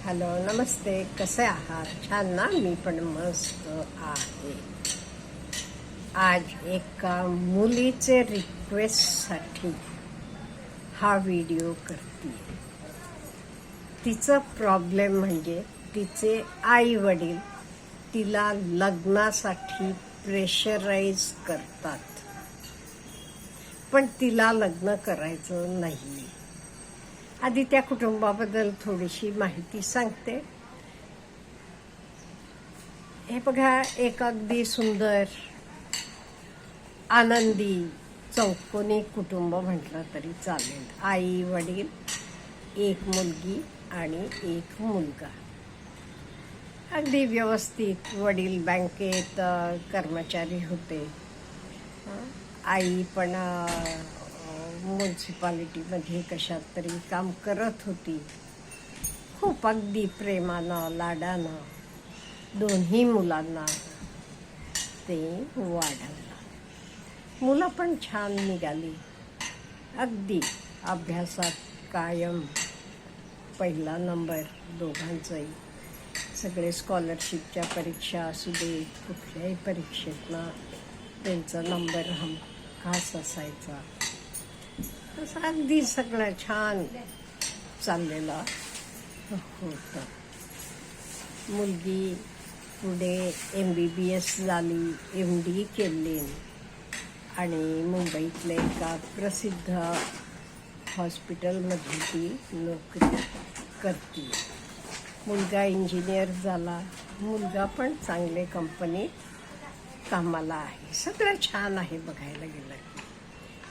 Hello, नमस्ते. कसे आहात? छान ना? मी पण मस्त आहे. आज एका मुलीचे रिक्वेस्टसाठी हा व्हिडिओ करते. तिचा प्रॉब्लेम म्हणजे तिचे आई वडील तिला लग्नासाठी प्रेशराईज करतात, पण तिला लग्न करायचं नाही. आधी त्या कुटुंबाबद्दल थोडीशी माहिती सांगते. हे बघा, एक अगदी सुंदर, आनंदी, चौकोनी कुटुंब म्हटलं तरी चालेल. आई वडील, एक मुलगी आणि एक मुलगा. अगदी व्यवस्थित. वडील बँकेत कर्मचारी होते. आई पण म्युन्सिपालिटीमध्ये कशात तरी काम करत होती. खूप अगदी प्रेमानं, लाडानं दोन्ही मुलांना ते वाढवलं. मुलं पण छान निघाली. अगदी अभ्यासात कायम पहिला नंबर दोघांचाही. सगळे स्कॉलरशिपच्या परीक्षा असू दे, कुठल्याही परीक्षेतनं त्यांचा नंबर हमखास असायचा. असं अगदी सगळं छान चाललेलं होतं. मुलगी पुढे MBBS झाली, MD केली आणि मुंबईतल्या एका प्रसिद्ध हॉस्पिटलमध्ये ती नोकरी करते. मुलगा इंजिनियर झाला. मुलगा पण चांगले कंपनीत कामाला आहे. सगळं छान आहे बघायला गेलं.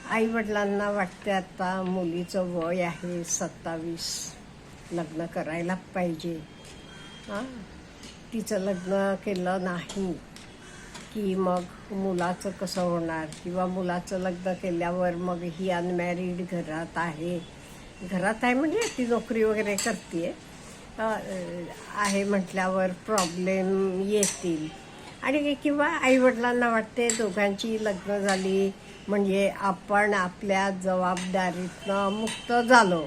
आईवडिलांना वाटते आता मुलीचं वय आहे 27, लग्न करायला पाहिजे. तिचं लग्न केलं नाही की मग मुलाचं कसं होणार, किंवा मुलाचं लग्न केल्यावर मग ही अनमॅरिड घरात आहे म्हणजे ती नोकरी वगैरे करते आहे म्हटल्यावर प्रॉब्लेम येतील. आणि किंवा आईवडिलांना वाटते दोघांची लग्न झाली म्हणजे आपण आपल्या जबाबदारीतनं मुक्त झालो,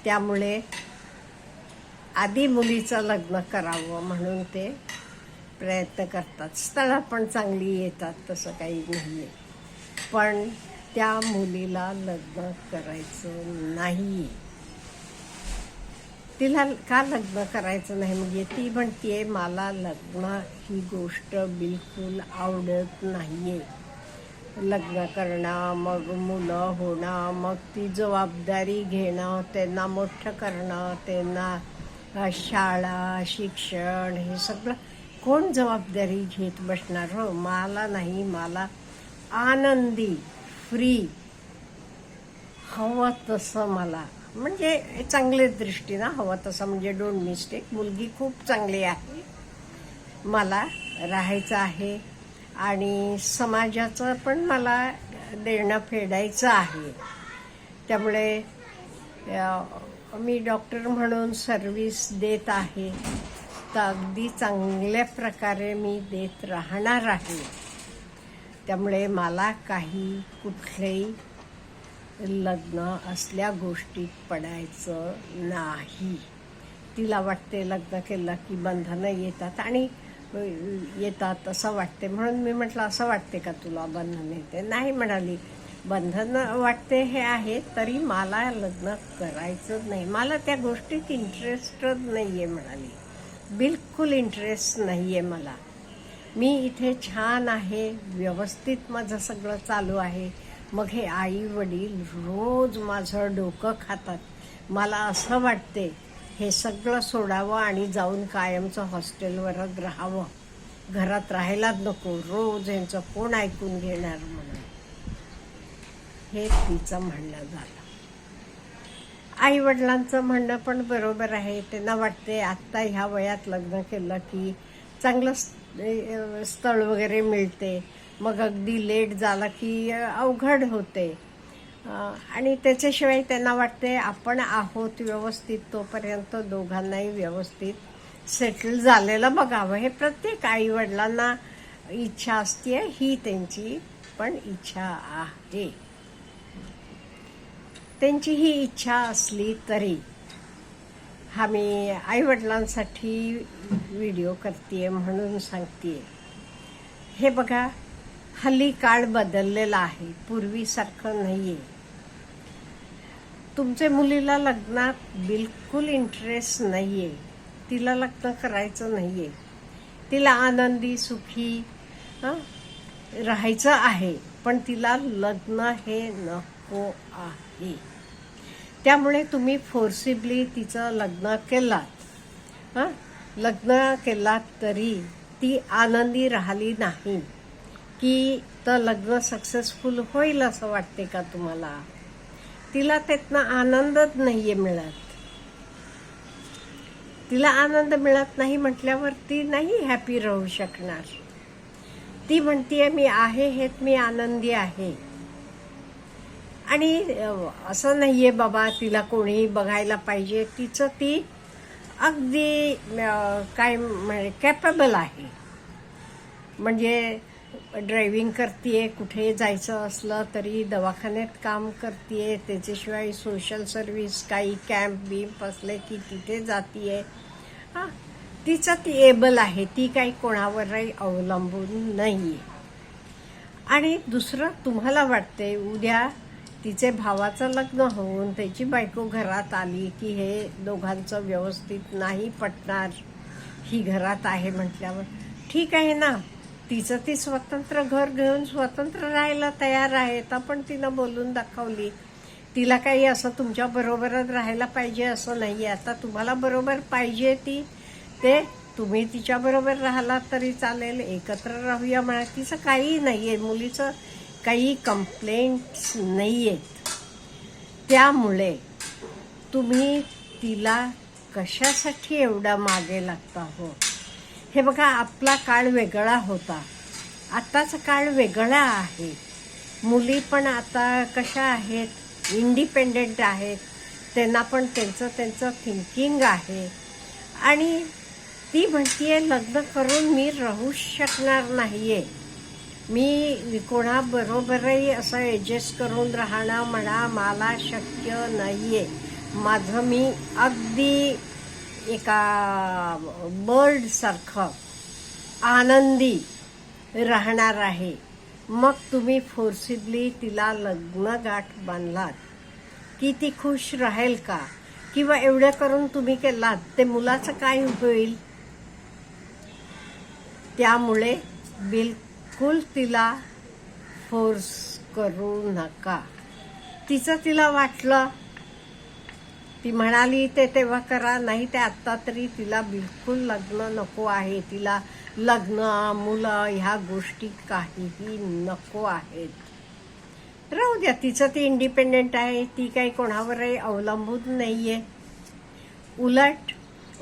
त्यामुळे आधी मुलीचं लग्न करावं म्हणून ते प्रयत्न करतात. स्थळं पण चांगली येतात, तसं काही नाही आहे. पण त्या मुलीला लग्न करायचं नाही. तिला का लग्न करायचं नाही म्हणजे ती म्हणते मला लग्न ही गोष्ट बिलकुल आवडत नाहीये. लग्न करणं, मग मुलं होणं, मग ती जबाबदारी घेणं, त्यांना मोठं करणं, त्यांना शाळा, शिक्षण, हे सगळं कोण जबाबदारी घेत बसणार? हो, मला नाही. मला आनंदी, फ्री हवं तसं, मला म्हणजे चांगल्या दृष्टीनं हवं तसं, म्हणजे डोंट मिस्टेक. मुलगी खूप चांगली आहे, मला राहायचं आहे आणि समाजाचं पण मला देणं फेडायचं आहे. त्यामुळे मी डॉक्टर म्हणून सर्व्हिस देत आहे, तर अगदी चांगल्या प्रकारे मी देत राहणार आहे. त्यामुळे मला काही कुठलेही लग्न असल्या गोष्टीत पडायचं नाही. तिला वाटते लग्न केलं की बंधनं येतात आणि येतात असं वाटते. म्हणून मी म्हटलं असं वाटते का तुला बंधन येते? नाही म्हणाली. बंधन वाटते हे आहे, तरी मला लग्न करायचं नाही. मला त्या गोष्टीत इंटरेस्टच नाही आहे म्हणाली. बिलकुल इंटरेस्ट नाही आहे मला. मी इथे छान आहे, व्यवस्थित माझं सगळं चालू आहे. मग हे आई वडील रोज माझं डोकं खातात. मला असं वाटते हे सगळं सोडावं आणि जाऊन कायमचं हॉस्टेलवरच राहावं. घरात राहायलाच नको, रोज यांचं कोण ऐकून घेणार म्हणून. हे तिचं म्हणणं झालं. आई वडिलांचं म्हणणं पण बरोबर आहे. त्यांना वाटते आत्ता ह्या वयात लग्न केलं की चांगलं स्थळ वगैरे मिळते, मग अगदी लेट झालं की अवघड होते. आणि त्याच्याशिवाय त्यांना वाटते आपण आहोत व्यवस्थित तोपर्यंत दोघांनाही व्यवस्थित सेटल झालेलं बघावं. हे प्रत्येक आईवडिलांना इच्छा असते, ही त्यांची पण इच्छा आहे. त्यांची ही इच्छा असली तरी हा मी आईवडिलांसाठी व्हिडिओ करते म्हणून सांगते. हे बघा, हल्ली काळ बदललेला आहे, पूर्वीसारखं नाहीये. तुमच्या मुलीला लग्नात बिलकुल इंटरेस्ट नाहीये, तिला लग्न करायचं नाहीये, तिला आनंदी सुखी राहायचं आहे, पण तिला लग्न हे नको आहे. त्यामुळे तुम्ही फोर्सिबली तिचं लग्न केलात तरी ती आनंदी राहिली नाही की तर लग्न सक्सेसफुल होईल असं वाटते का तुम्हाला? तिला त्यातनं आनंदच नाहीये मिळत. तिला आनंद मिळत नाही म्हटल्यावर ती नाही हॅपी राहू शकणार. ती म्हणतीये मी आहे हेच मी आनंदी आहे. आणि असं नाहीये बाबा तिला कोणी बघायला पाहिजे, तिचं ती अगदी काय म्हणजे कॅपेबल आहे. म्हणजे ड्रायव्हिंग करतीये, कुठे जायचं असलं तरी दवाखान्यात काम करतीये, त्याच्याशिवाय सोशल सर्व्हिस काही कॅम्प बिम्प असले की तिथे जातीये. तिचं ती एबल आहे, ती काही कोणावरही अवलंबून नाहीये. आणि दुसरं तुम्हाला वाटते उद्या तिचे भावाचं लग्न होऊन त्याची बायको घरात आली की हे दोघांचं व्यवस्थित नाही पटणार, ही घरात आहे म्हटल्यावर ठीक आहे ना, तिचं ती स्वतंत्र घर घेऊन स्वतंत्र राहायला तयार आहे. पण तिनं बोलून दाखवली. तिला काही असं तुमच्या बरोबरच राहायला पाहिजे असं नाहीये. आता तुम्हाला बरोबर पाहिजे ती, ते तुम्ही तिच्या बरोबर राहिला तरी चालेल, एकत्र राहूया म्हणा, तिचं काही नाहीये, मुलीचं काही कंप्लेंट्स नाहीयेत. त्यामुळे तुम्ही तिला कशासाठी एवढा मागे लागता हो? हे बघा, आपला काळ वेगळा होता, आताचा काळ वेगळा आहे. मुली पण आता कशा आहेत, इंडिपेंडेंट आहेत, त्यांना पण त्यांचं थिंकिंग आहे. आणि ती म्हणतीये लग्न करून मी राहूच शकणार नाहीये, मी कोणाबरोबरही असं ॲडजस्ट करून राहणं म्हणा मला शक्य नाहीये. माझं मी अगदी एका बर्डसारखं आनंदी राहणार आहे. मग तुम्ही फोर्सिबली तिला लग्नगाठ बांधलात की ती खुश राहील का? किंवा एवढं करून तुम्ही केलात ते मुलाचं काय होईल? त्यामुळे बिलकुल तिला फोर्स करू नका. तिला वाटलं, ती म्हणाली ते तेव्हा करा, नाही ते आत्ता तरी तिला बिलकुल लग्न नको आहे. तिला लग्न मुलं ह्या गोष्टी काहीही नको आहेत. राहू द्या, तिचं ती इंडिपेंडेंट आहे, ती काही कोणावरही अवलंबून नाहीये. उलट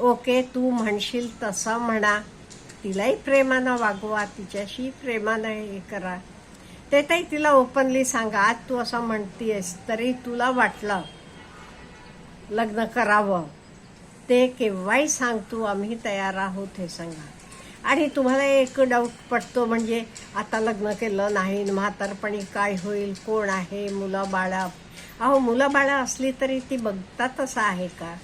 ओके, तू म्हणशील तसं म्हणा, तिलाही प्रेमानं वागवा, तिच्याशी प्रेमानं हे करा. ते ताई तिला ओपनली सांगा, आज तू असं म्हणतीयस तरी तुला वाटलं लग्न करावं, ते केव्हाही सांग तू, आम्ही तयार आहोत हे सांगा. आणि तुम्हाला एक डाऊट पडतो, म्हणजे आता लग्न केलं नाही म्हातारपणी काय होईल, कोण आहे, मुलं बाळा. अहो, मुलं बाळा असली तरी ती बघतात असं आहे का?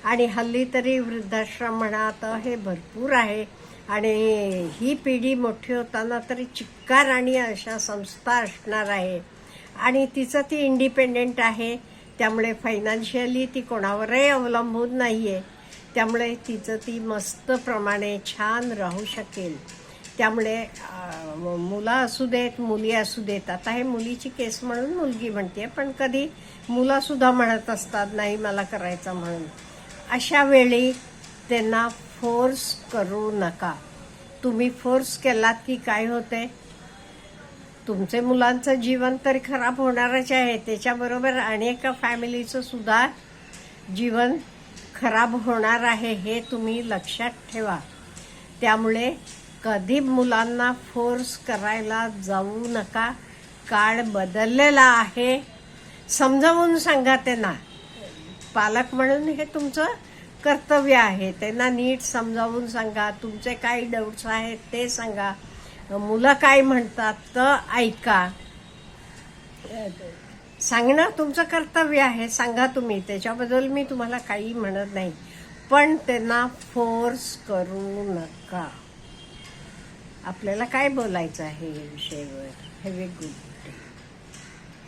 आणि हल्ली तरी वृद्धाश्रम म्हणा तर हे भरपूर आहे. आणि ही पिढी मोठी होताना तरी चिक्कार आणि अशा संस्था असणार आहे. आणि तिचं ती इंडिपेंडेंट आहे, त्यामुळे फायनान्शियली ती कोणावरही अवलंबून नाहीये. त्यामुळे तिचं ती मस्त प्रमाणे छान राहू शकेल. त्यामुळे मुलं असू देत मुली असू देत, आता हे मुलीची केस म्हणून मुलगी म्हणते, पण कधी मुलंसुद्धा म्हणत असतात नाही मला करायचं म्हणून. अशा वेळी त्यांना फोर्स करू नका. तुम्ही फोर्स केलात की काय होते, तुमचे मुलांचं जीवन तरी खराब होणारच आहे, त्याच्याबरोबर अनेक फॅमिलीचं सुद्धा जीवन खराब होणार आहे, हे तुम्ही लक्षात ठेवा. त्यामुळे कधी मुलांना फोर्स करायला जाऊ नका. काळ बदललेला आहे, समजावून सांगा त्यांना. पालक म्हणून हे तुमचं कर्तव्य आहे, त्यांना नीट समजावून सांगा. तुमचे काही डाऊट्स आहेत ते सांगा. मुलं काय म्हणतात तर ऐका. सांगणं तुमचं कर्तव्य आहे, सांगा तुम्ही, त्याच्याबद्दल मी तुम्हाला काही म्हणत नाही. पण त्यांना फोर्स करू नका. आपल्याला काय बोलायचं आहे या विषयावर. Have a good day.